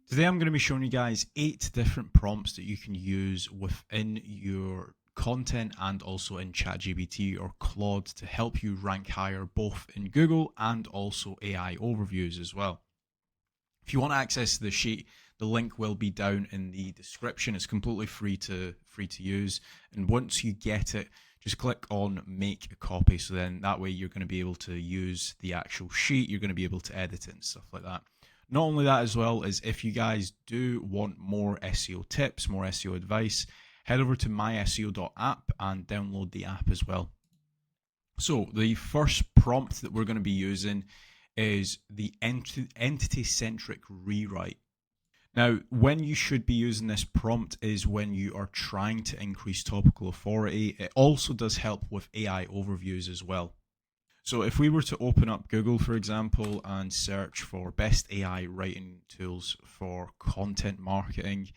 Today I'm going to be showing you guys 8 different prompts that you can use within your content and also in ChatGPT or Claude to help you rank higher both in Google and also AI overviews as well. If you want to access the sheet, the link will be down in the description. It's completely free to use, and once you get it, just click on make a copy, so then that way you're going to be able to use the actual sheet, you're going to be able to edit it and stuff like that. Not only that, as well as if you guys do want more SEO tips, more SEO advice, head over to myseo.app and download the app as well. So the first prompt that we're going to be using is the entity-centric rewrite. Now, when you should be using this prompt is when you are trying to increase topical authority. It also does help with AI overviews as well. So if we were to open up Google, for example, and search for best AI writing tools for content marketing,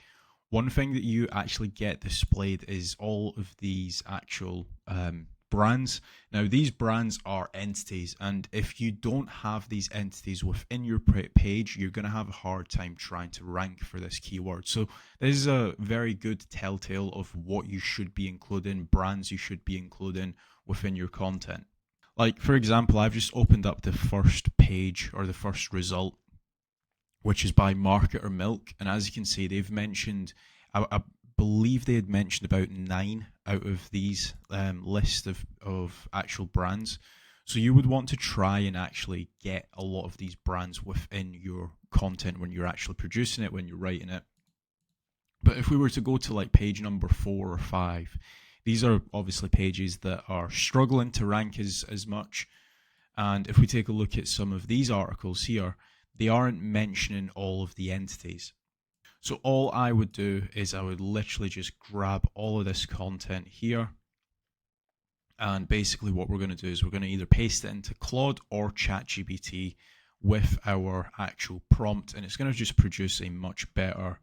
one thing that you actually get displayed is all of these actual brands. Now, these brands are entities, and if you don't have these entities within your page, you're going to have a hard time trying to rank for this keyword. So this is a very good telltale of what you should be including, brands you should be including within your content. Like, for example, I've just opened up the first page or the first result, which is by Marketer Milk. And as you can see, they've mentioned, I believe they had mentioned about 9 out of these list of actual brands. So you would want to try and actually get a lot of these brands within your content when you're actually producing it, when you're writing it. But if we were to go to like page number 4 or 5, these are obviously pages that are struggling to rank as much. And if we take a look at some of these articles here, they aren't mentioning all of the entities. So all I would do is I would literally just grab all of this content here. And basically what we're going to do is we're going to either paste it into Claude or ChatGPT with our actual prompt. And it's going to just produce a much better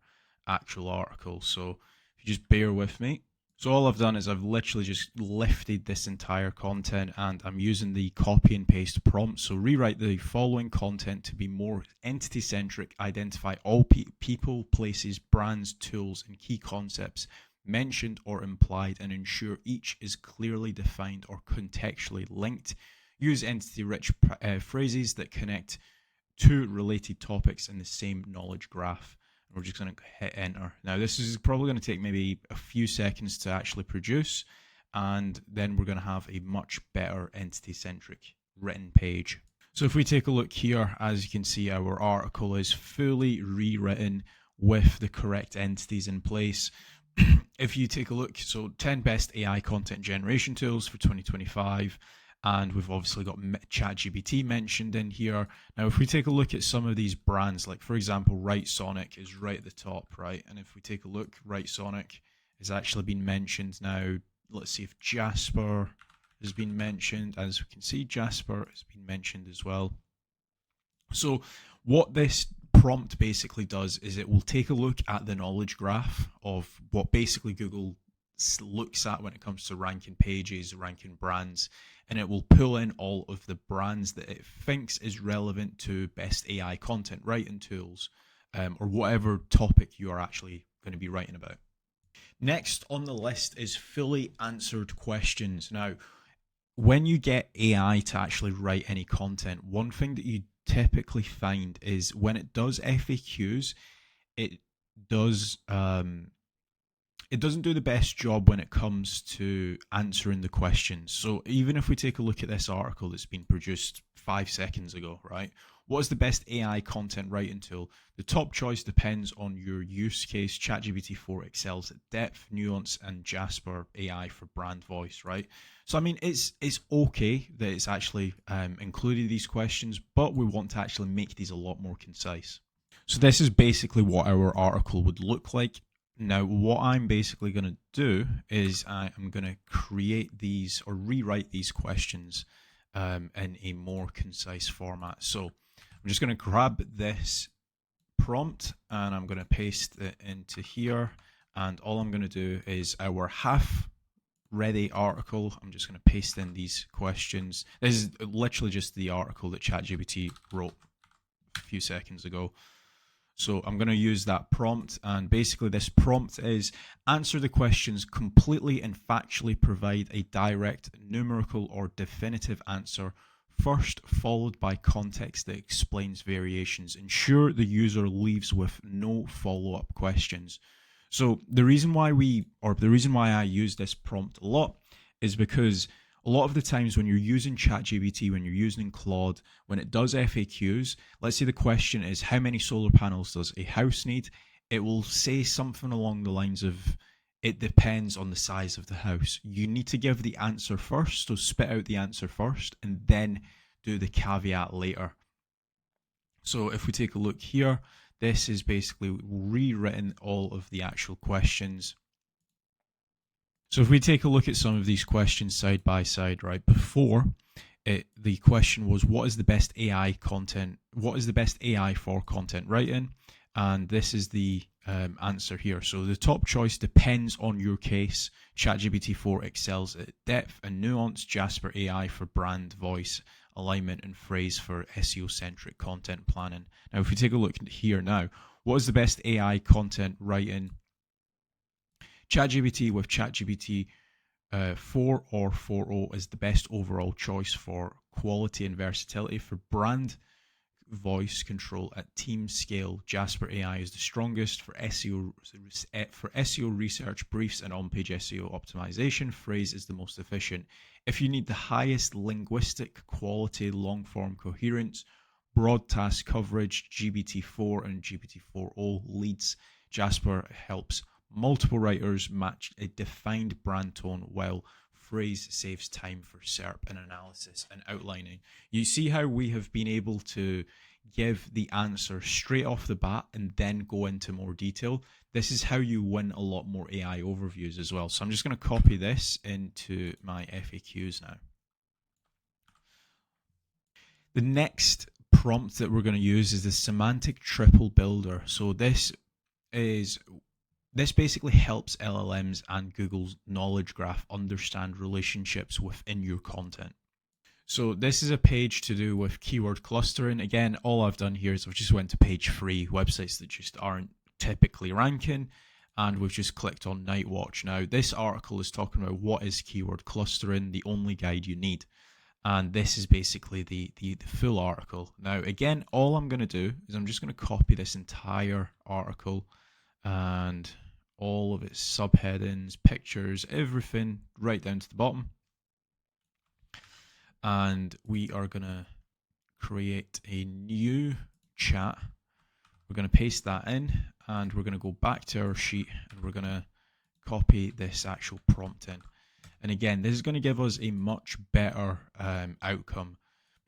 actual article. So if you just bear with me. So all I've done is I've literally just lifted this entire content and I'm using the copy and paste prompt. So rewrite the following content to be more entity-centric, identify all people, places, brands, tools, and key concepts mentioned or implied, and ensure each is clearly defined or contextually linked. Use entity-rich phrases that connect to related topics in the same knowledge graph. We're just going to hit enter. Now this is probably going to take maybe a few seconds to actually produce, and then we're going to have a much better entity-centric written page. So if we take a look here, as you can see, our article is fully rewritten with the correct entities in place. If you take a look, so 10 best AI content generation tools for 2025. And we've obviously got ChatGPT mentioned in here. Now, if we take a look at some of these brands, like for example, Writesonic is right at the top, right? And if we take a look, Writesonic has actually been mentioned. Now, let's see if Jasper has been mentioned. As we can see, Jasper has been mentioned as well. So what this prompt basically does is it will take a look at the knowledge graph of what basically Google looks at when it comes to ranking pages, ranking brands, and it will pull in all of the brands that it thinks is relevant to best AI content writing tools, or whatever topic you are actually going to be writing about. Next on the list is fully answered questions. Now, when you get AI to actually write any content, one thing that you typically find is when it does FAQs, it doesn't do the best job when it comes to answering the questions. So even if we take a look at this article that's been produced 5 seconds ago, right? What is the best AI content writing tool? The top choice depends on your use case. ChatGPT 4 excels at depth, nuance, and Jasper AI for brand voice, right? So I mean, it's okay that it's actually included these questions, but we want to actually make these a lot more concise. So this is basically what our article would look like. Now, what I'm basically going to do is I am going to create these or rewrite these questions in a more concise format. So I'm just going to grab this prompt and I'm going to paste it into here. And all I'm going to do is our half ready article. I'm just going to paste in these questions. This is literally just the article that ChatGPT wrote a few seconds ago. So I'm going to use that prompt, and basically this prompt is answer the questions completely and factually, provide a direct, numerical or definitive answer first, followed by context that explains variations. Ensure the user leaves with no follow-up questions. So the reason why I use this prompt a lot is because a lot of the times when you're using ChatGPT, when you're using Claude, when it does FAQs, let's say the question is how many solar panels does a house need? It will say something along the lines of it depends on the size of the house. You need to give the answer first, so spit out the answer first and then do the caveat later. So if we take a look here, this is basically rewritten all of the actual questions. So if we take a look at some of these questions side by side, right, before the question was, what is the best AI content? What is the best AI for content writing? And this is the answer here. So the top choice depends on your case. ChatGPT 4 excels at depth and nuance. Jasper AI for brand, voice, alignment, and phrase for SEO-centric content planning. Now, if we take a look here now, what is the best AI content writing? ChatGPT with ChatGPT 4 or 4.0 is the best overall choice for quality and versatility. For brand voice control at team scale, Jasper AI is the strongest. For SEO research, briefs, and on-page SEO optimization, Phrase is the most efficient. If you need the highest linguistic quality, long-form coherence, broad task coverage, GPT-4 and GPT-4o leads. Jasper helps multiple writers match a defined brand tone, while Phrase saves time for SERP and analysis and outlining. You see how we have been able to give the answer straight off the bat and then go into more detail. This is how you win a lot more AI overviews as well. So I'm just going to copy this into my FAQs now. The next prompt that we're going to use is the semantic triple builder. So this basically helps LLMs and Google's knowledge graph understand relationships within your content. So this is a page to do with keyword clustering. Again, all I've done here is I've just went to page 3, websites that just aren't typically ranking, and we've just clicked on Night Watch. Now, this article is talking about what is keyword clustering, the only guide you need. And this is basically the full article. Now, again, all I'm going to do is I'm just going to copy this entire article and all of its subheadings, pictures, everything right down to the bottom. And we are going to create a new chat. We're going to paste that in, and we're going to go back to our sheet, and we're going to copy this actual prompt in. And again, this is going to give us a much better outcome,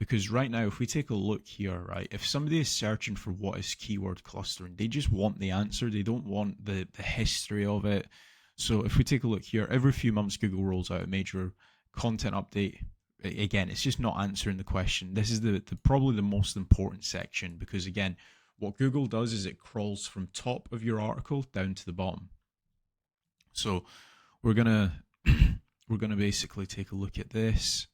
because right now, if we take a look here, right, if somebody is searching for what is keyword clustering, they just want the answer. They don't want the history of it. So if we take a look here, every few months, Google rolls out a major content update. Again, it's just not answering the question. This is probably the most important section, because again, what Google does is it crawls from top of your article down to the bottom. So we're gonna basically take a look at this.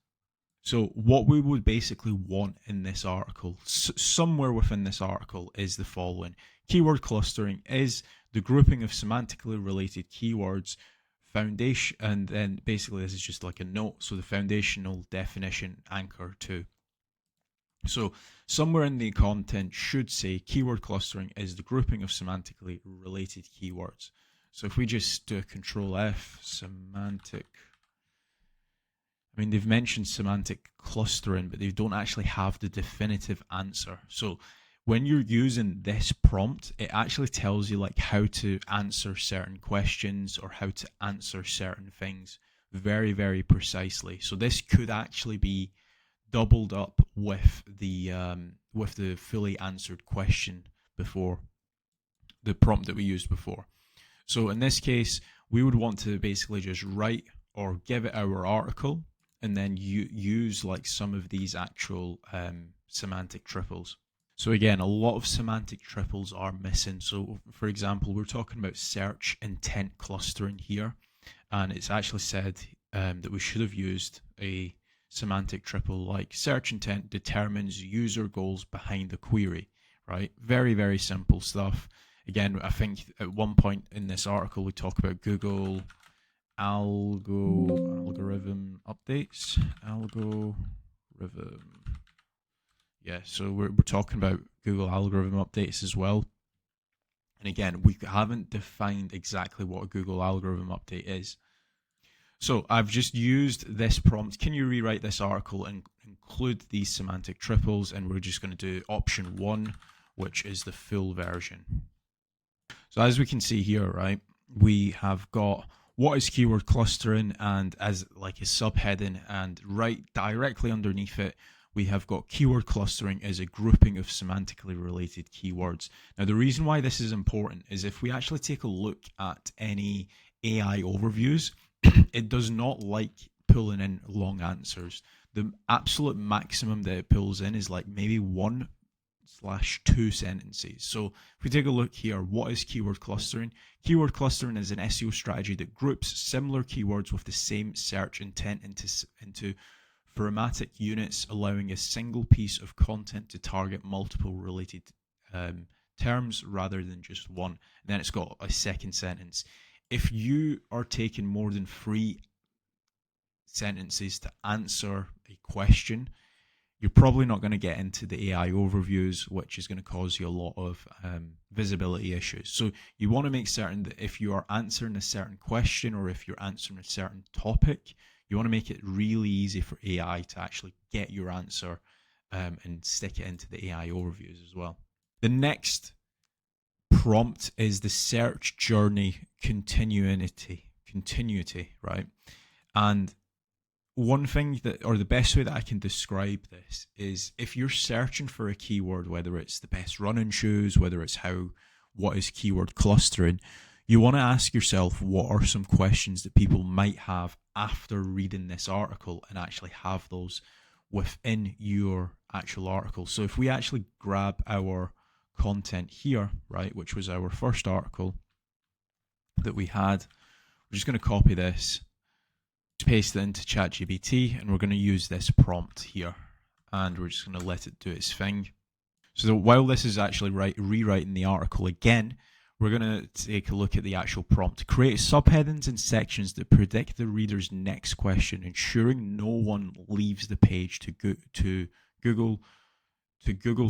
So what we would basically want in this article, somewhere within this article, is the following. Keyword clustering is the grouping of semantically related keywords, foundation, and then basically this is just like a note. So the foundational definition anchor too. So somewhere in the content should say keyword clustering is the grouping of semantically related keywords. So if we just do Control F, semantic, I mean, they've mentioned semantic clustering, but they don't actually have the definitive answer. So when you're using this prompt, it actually tells you like how to answer certain questions or how to answer certain things very, very precisely. So this could actually be doubled up with the fully answered question before, the prompt that we used before. So in this case, we would want to basically just write or give it our article, and then use like some of these actual semantic triples. So again, a lot of semantic triples are missing. So for example, we're talking about search intent clustering here, and it's actually said that we should have used a semantic triple like search intent determines user goals behind the query, right? Very, very simple stuff. Again, I think at one point in this article, we talk about Google algorithm updates. Algorithm. Yeah, so we're talking about Google algorithm updates as well. And again, we haven't defined exactly what a Google algorithm update is. So I've just used this prompt. Can you rewrite this article and include these semantic triples? And we're just going to do option 1, which is the full version. So as we can see here, right, we have got what is keyword clustering, and as like a subheading, and right directly underneath it, we have got keyword clustering is a grouping of semantically related keywords. Now, the reason why this is important is if we actually take a look at any AI overviews, it does not like pulling in long answers. The absolute maximum that it pulls in is like maybe 1/2 sentences. So if we take a look here, what is keyword clustering? Keyword clustering is an SEO strategy that groups similar keywords with the same search intent into thematic units, allowing a single piece of content to target multiple related terms rather than just one. And then it's got a second sentence. If you are taking more than 3 sentences to answer a question, you're probably not going to get into the AI overviews, which is going to cause you a lot of visibility issues. So you want to make certain that if you are answering a certain question or if you're answering a certain topic, you want to make it really easy for AI to actually get your answer and stick it into the AI overviews as well. The next prompt is the search journey continuity, right? And one thing that, or the best way that I can describe this is if you're searching for a keyword, whether it's the best running shoes, whether it's what is keyword clustering, you want to ask yourself what are some questions that people might have after reading this article and actually have those within your actual article. So if we actually grab our content here, right, which was our first article that we had, we're just going to copy this, paste it into ChatGPT, and we're going to use this prompt here, and we're just going to let it do its thing. So while this is actually rewriting the article again, we're going to take a look at the actual prompt. Create subheadings and sections that predict the reader's next question, ensuring no one leaves the page to Google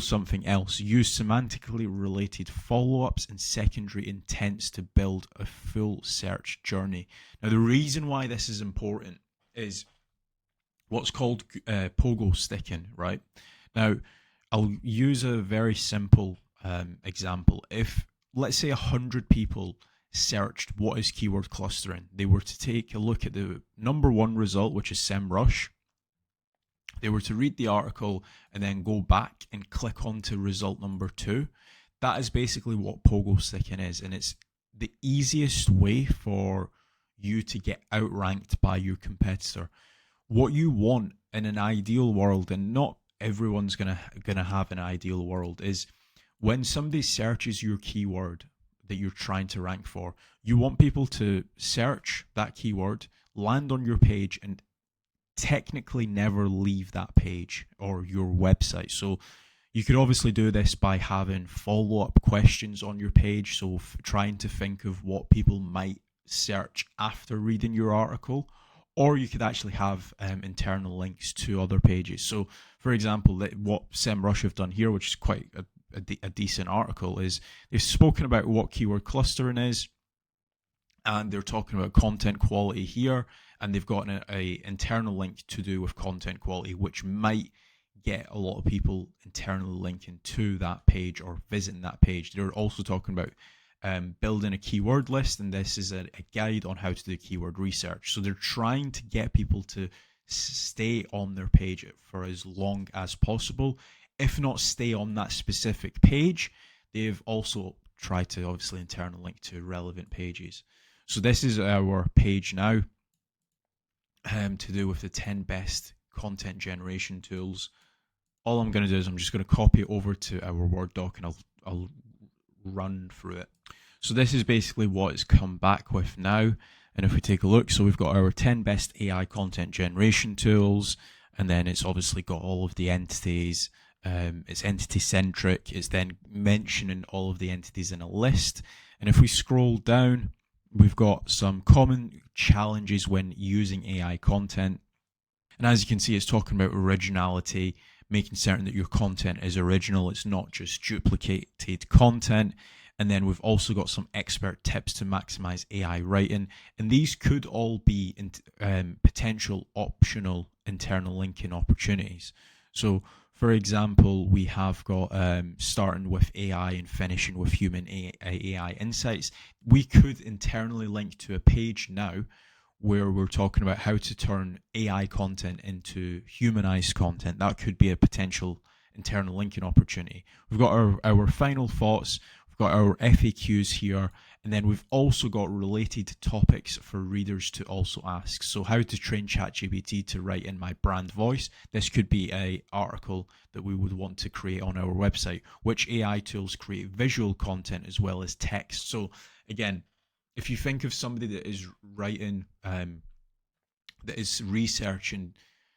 something else. Use semantically related follow-ups and secondary intents to build a full search journey. Now, the reason why this is important is what's called pogo sticking, right? Now, I'll use a very simple example. If, let's say, 100 people searched what is keyword clustering, they were to take a look at the number 1 result, which is SEMrush. They were to read the article and then go back and click on to result number 2. That is basically what pogo sticking is, and it's the easiest way for you to get outranked by your competitor. What you want in an ideal world, and not everyone's gonna have an ideal world, is when somebody searches your keyword that you're trying to rank for, you want people to search that keyword, land on your page, and technically never leave that page or your website. So you could obviously do this by having follow-up questions on your page, so trying to think of what people might search after reading your article, or you could actually have internal links to other pages. So for example, what SEMrush have done here, which is quite a decent article, is they've spoken about what keyword clustering is, and they're talking about content quality here, and they've got an internal link to do with content quality, which might get a lot of people internally linking to that page or visiting that page. They're also talking about building a keyword list, and this is a guide on how to do keyword research. So they're trying to get people to stay on their page for as long as possible. If not stay on that specific page, they've also tried to obviously internal link to relevant pages. So this is our page now to do with the 10 best content generation tools. All I'm going to do is I'm just going to copy it over to our Word doc, and I'll run through it. So this is basically what it's come back with now. And if we take a look, so we've got our 10 best AI content generation tools, and then it's obviously got all of the entities It's entity centric. It's then mentioning all of the entities in a list. And if we scroll down, we've got some common challenges when using AI content. And as you can see, it's talking about originality, making certain that your content is original. It's not just duplicated content. And then we've also got some expert tips to maximize AI writing. And these could all be potential optional internal linking opportunities. So, for example, we have got starting with AI and finishing with human AI insights. We could internally link to a page now where we're talking about how to turn AI content into humanized content. That could be a potential internal linking opportunity. We've got our final thoughts, we've got our FAQs here, and then we've also got related topics for readers to also ask. So how to train ChatGPT to write in my brand voice. This could be an article that we would want to create on our website. Which AI tools create visual content as well as text? So again, if you think of somebody that is writing, that is researching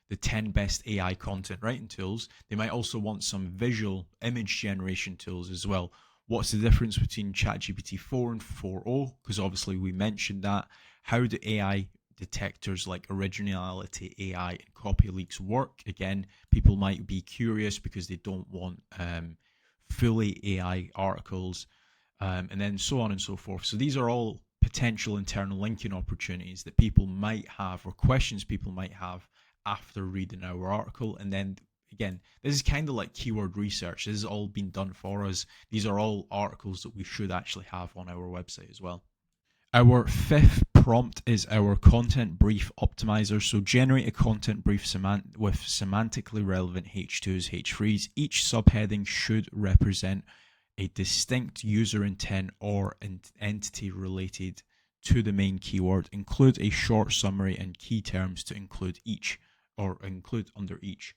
the 10 best AI content writing tools, they might also want some visual image generation tools as well. What's the difference between ChatGPT 4 and 4.0? Because obviously we mentioned that. How do AI detectors like originality AI and copy leaks work? Again, people might be curious because they don't want fully AI articles, and then so on and so forth. So these are all potential internal linking opportunities that people might have, or questions people might have after reading our article. And then again, this is kind of like keyword research. This has all been done for us. These are all articles that we should actually have on our website as well. Our fifth prompt is our content brief optimizer. So generate a content brief with semantically relevant H2s, H3s. Each subheading should represent a distinct user intent or entity related to the main keyword. Include a short summary and key terms to include each, or include under each.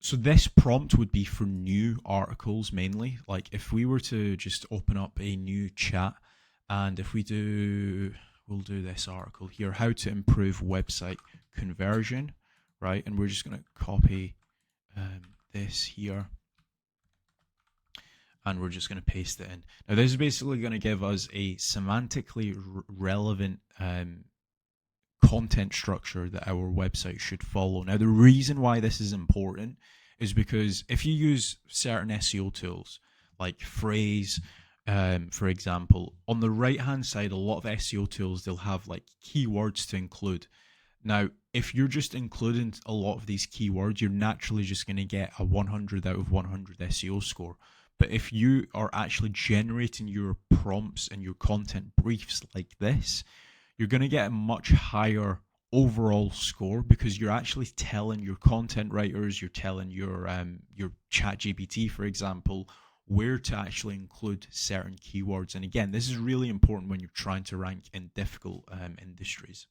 So this prompt would be for new articles mainly. Like if we were to just open up a new chat, and if we'll do this article here, how to improve website conversion, right? And we're just going to copy this here, and we're just going to paste it in. Now this is basically going to give us a semantically relevant content structure that our website should follow. Now the reason why this is important is because if you use certain SEO tools like Phrase, for example, on the right hand side, a lot of SEO tools, they'll have like keywords to include. Now, if you're just including a lot of these keywords, you're naturally just going to get a 100 out of 100 SEO score. But if you are actually generating your prompts and your content briefs like this, you're going to get a much higher overall score, because you're actually telling your content writers, you're telling your ChatGPT, for example, where to actually include certain keywords. And again, this is really important when you're trying to rank in difficult industries.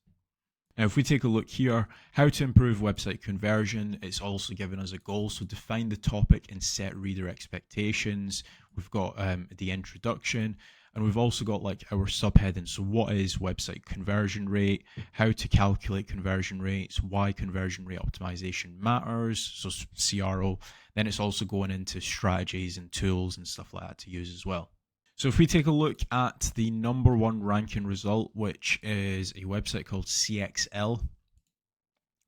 Now, if we take a look here, how to improve website conversion, it's also given us a goal. So define the topic and set reader expectations. We've got the introduction, and we've also got like our subheading. So what is website conversion rate, how to calculate conversion rates, why conversion rate optimization matters, so CRO. Then it's also going into strategies and tools and stuff like that to use as well. So if we take a look at the number one ranking result, which is a website called CXL,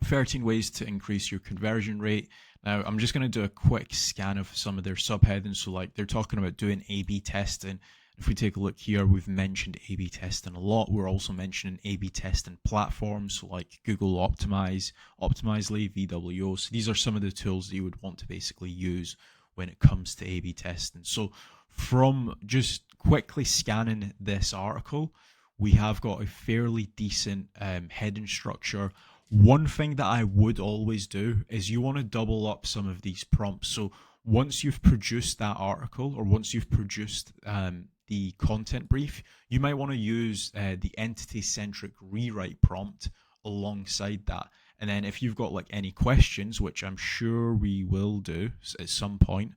13 ways to increase your conversion rate. Now, I'm just going to do a quick scan of some of their subheadings. So like they're talking about doing A/B testing. If we take a look here, we've mentioned A/B testing a lot. We're also mentioning A/B testing platforms, so like Google Optimize, Optimizely, VWO. So these are some of the tools that you would want to basically use when it comes to A/B testing. So from just quickly scanning this article, we have got a fairly decent heading structure. One thing that I would always do is you want to double up some of these prompts. So once you've produced that article, or once you've produced the content brief, you might want to use the entity-centric rewrite prompt alongside that. And then if you've got like any questions, which I'm sure we will do at some point,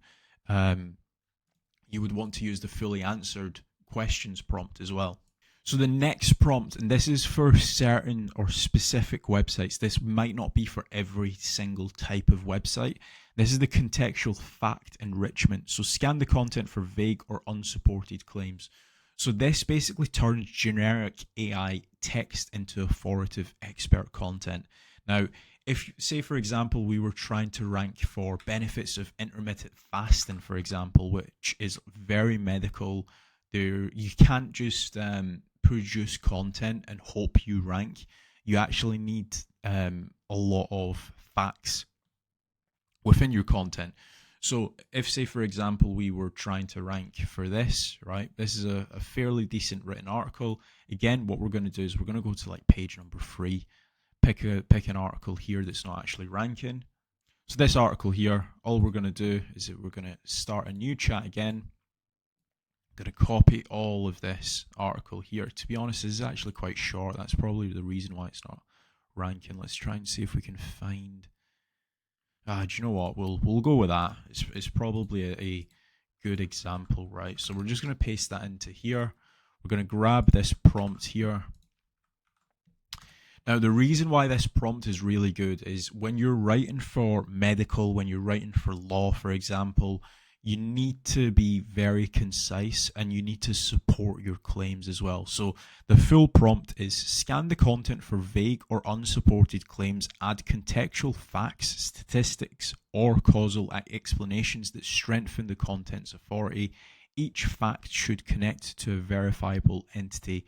you would want to use the fully answered questions prompt as well. So the next prompt, and this is for certain or specific websites, this might not be for every single type of website. This is the contextual fact enrichment. So scan the content for vague or unsupported claims. So this basically turns generic AI text into authoritative expert content. Now, if, say, for example, we were trying to rank for benefits of intermittent fasting, for example, which is very medical, there you can't just produce content and hope you rank. You actually need a lot of facts within your content. So if, say, for example, we were trying to rank for this, right? This is a fairly decent written article. Again, what we're going to do is we're going to go to like page number 3, pick an article here that's not actually ranking. So this article here, all we're going to do is that we're going to start a new chat again. Going to copy all of this article here. To be honest, this is actually quite short. That's probably the reason why it's not ranking. Let's try and see if we can find. Do you know what? We'll go with that. It's probably a good example, right? So we're just going to paste that into here. We're going to grab this prompt here. Now, the reason why this prompt is really good is when you're writing for medical, when you're writing for law, for example, you need to be very concise and you need to support your claims as well. So the full prompt is scan the content for vague or unsupported claims, add contextual facts, statistics, or causal explanations that strengthen the content's authority. Each fact should connect to a verifiable entity.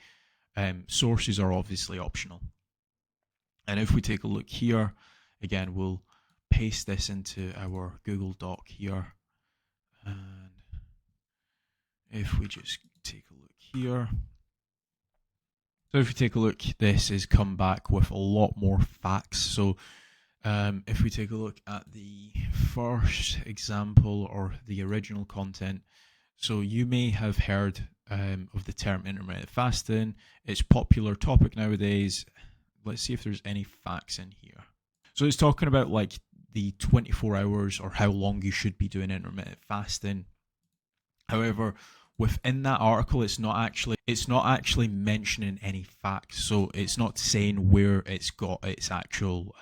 Sources are obviously optional. And if we take a look here, again, we'll paste this into our Google Doc here. And if we just take a look here. So if we take a look, this has come back with a lot more facts. So if we take a look at the first example or the original content, so you may have heard of the term intermittent fasting. It's a popular topic nowadays. Let's see if there's any facts in here. So it's talking about like the 24 hours or how long you should be doing intermittent fasting. However, within that article, it's not actually mentioning any facts. So it's not saying where it's got its actual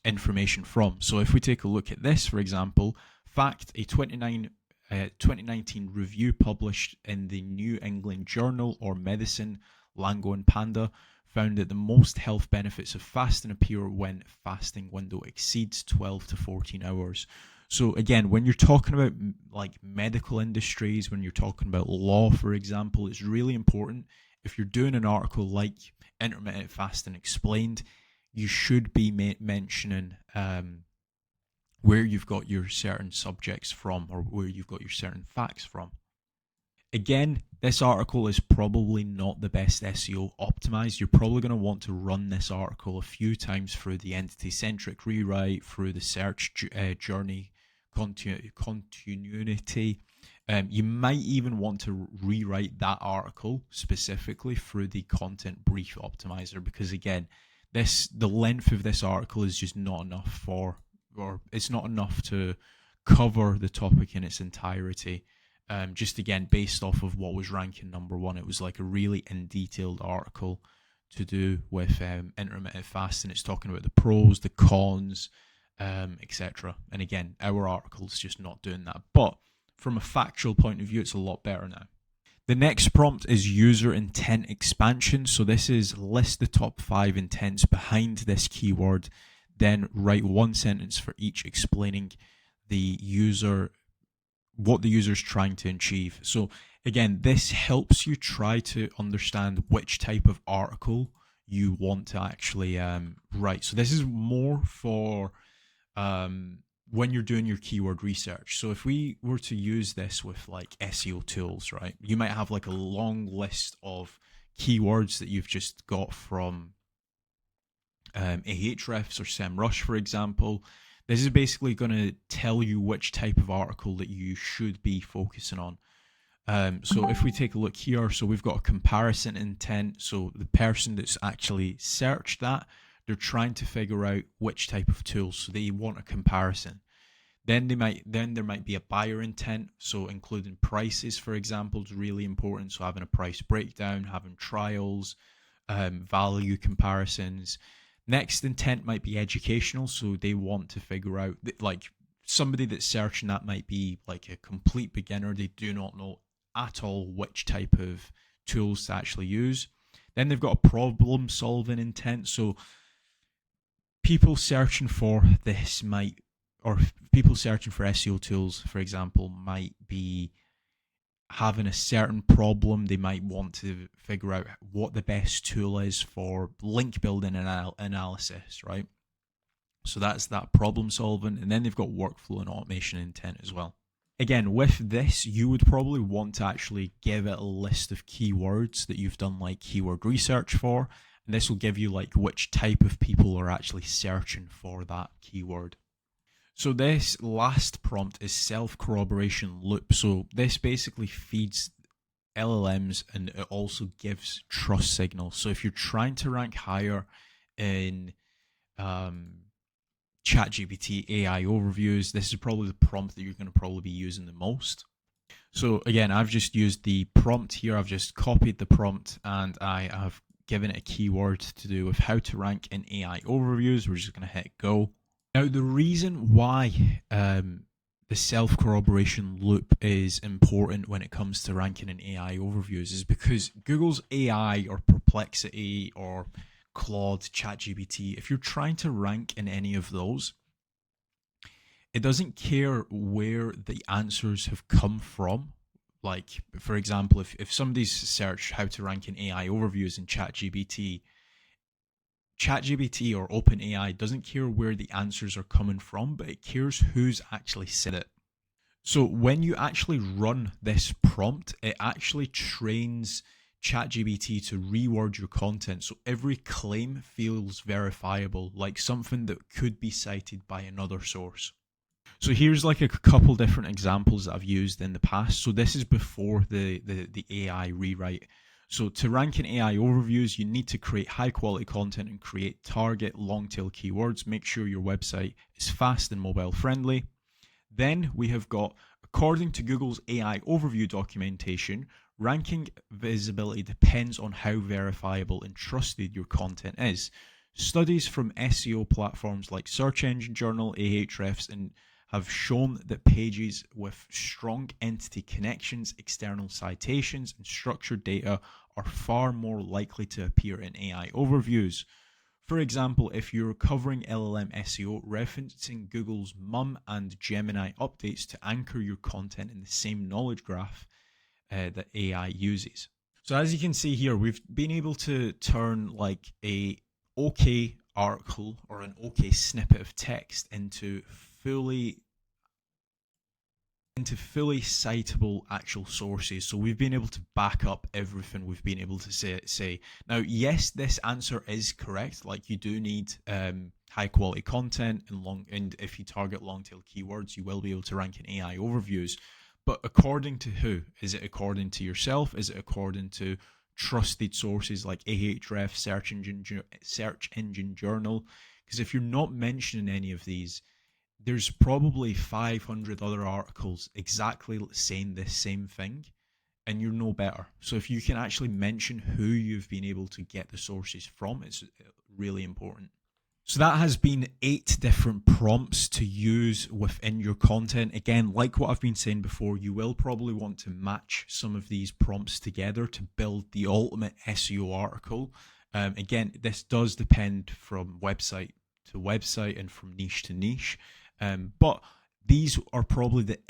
information from. So if we take a look at this, for example, fact, a 2019 review published in the New England Journal or Medicine, Lango and Panda found that the most health benefits of fasting appear when fasting window exceeds 12 to 14 hours. So again, when you're talking about like medical industries, when you're talking about law, for example, it's really important. If you're doing an article like intermittent fasting explained, you should be mentioning where you've got your certain subjects from or where you've got your certain facts from. Again, this article is probably not the best SEO optimized. You're probably going to want to run this article a few times through the entity-centric rewrite, through the search journey continuity. You might even want to rewrite that article specifically through the content brief optimizer because again, the length of this article is just not enough it's not enough to cover the topic in its entirety. Just again, based off of what was ranking number 1, it was like a really in-detailed article to do with intermittent fasting. It's talking about the pros, the cons, etc. And again, our article's just not doing that. But from a factual point of view, it's a lot better now. The next prompt is user intent expansion. So this is list the top 5 intents behind this keyword, then write 1 sentence for each explaining what the user is trying to achieve. So again, this helps you try to understand which type of article you want to actually write. So this is more for when you're doing your keyword research. So if we were to use this with like SEO tools, right, you might have like a long list of keywords that you've just got from Ahrefs or SEMrush, for example. This is basically going to tell you which type of article that you should be focusing on. So if we take a look here, so we've got a comparison intent. So the person that's actually searched that, they're trying to figure out which type of tool. So they want a comparison. Then there might be a buyer intent, so including prices, for example, is really important. So having a price breakdown, having trials, value comparisons. Next intent might be educational, so they want to figure out like somebody that's searching that might be like a complete beginner. They do not know at all which type of tools to actually use. Then they've got a problem solving intent, so people searching for this might, or people searching for SEO tools, for example, might be having a certain problem. They might want to figure out what the best tool is for link building and analysis, right? So that's that problem solving. And then they've got workflow and automation intent as well. Again, with this, you would probably want to actually give it a list of keywords that you've done like keyword research for. And this will give you like which type of people are actually searching for that keyword. So this last prompt is self-corroboration loop. So this basically feeds LLMs and it also gives trust signals. So if you're trying to rank higher in ChatGPT AI overviews, this is probably the prompt that you're going to probably be using the most. So again, I've just used the prompt here. I've just copied the prompt and I have given it a keyword to do with how to rank in AI overviews. We're just going to hit go. Now, the reason why the self-corroboration loop is important when it comes to ranking in AI overviews is because Google's AI or Perplexity or Claude, ChatGPT, if you're trying to rank in any of those, it doesn't care where the answers have come from. Like, for example, if somebody's searched how to rank in AI overviews in ChatGPT or OpenAI doesn't care where the answers are coming from, but it cares who's actually said it. So when you actually run this prompt, it actually trains ChatGPT to reword your content. So every claim feels verifiable, like something that could be cited by another source. So here's like a couple different examples that I've used in the past. So this is before the AI rewrite. So to rank in AI overviews, you need to create high quality content and create target long tail keywords. Make sure your website is fast and mobile friendly. Then we have got, according to Google's AI overview documentation, ranking visibility depends on how verifiable and trusted your content is. Studies from SEO platforms like Search Engine Journal, Ahrefs, and have shown that pages with strong entity connections, external citations, and structured data are far more likely to appear in AI overviews. For example, if you're covering LLM SEO, referencing Google's MUM and Gemini updates to anchor your content in the same knowledge graph that AI uses. So as you can see here, we've been able to turn like a okay article or an okay snippet of text into fully citable actual sources. So we've been able to back up everything we've been able to say. Now, yes, this answer is correct. Like, you do need high quality content and if you target long tail keywords, you will be able to rank in AI overviews. But according to who? Is it according to yourself? Is it according to trusted sources like Ahrefs, Search Engine Journal? Because if you're not mentioning any of these, there's probably 500 other articles exactly saying this same thing, and you're no better. So if you can actually mention who you've been able to get the sources from, it's really important. So that has been 8 different prompts to use within your content. Again, like what I've been saying before, you will probably want to match some of these prompts together to build the ultimate SEO article. Again, this does depend from website to website and from niche to niche. But these are probably the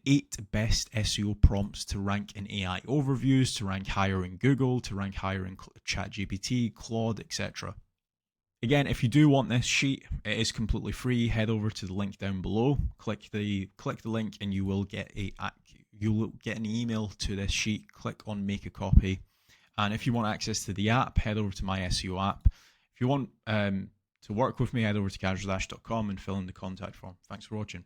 8 best SEO prompts to rank in AI overviews, to rank higher in Google, to rank higher in ChatGPT, Claude, etc. Again, if you do want this sheet, it is completely free. Head over to the link down below. Click the link, and you will get an email to this sheet. Click on Make a Copy, and if you want access to the app, head over to my SEO app. If you want to work with me, head over to kasra.com and fill in the contact form. Thanks for watching.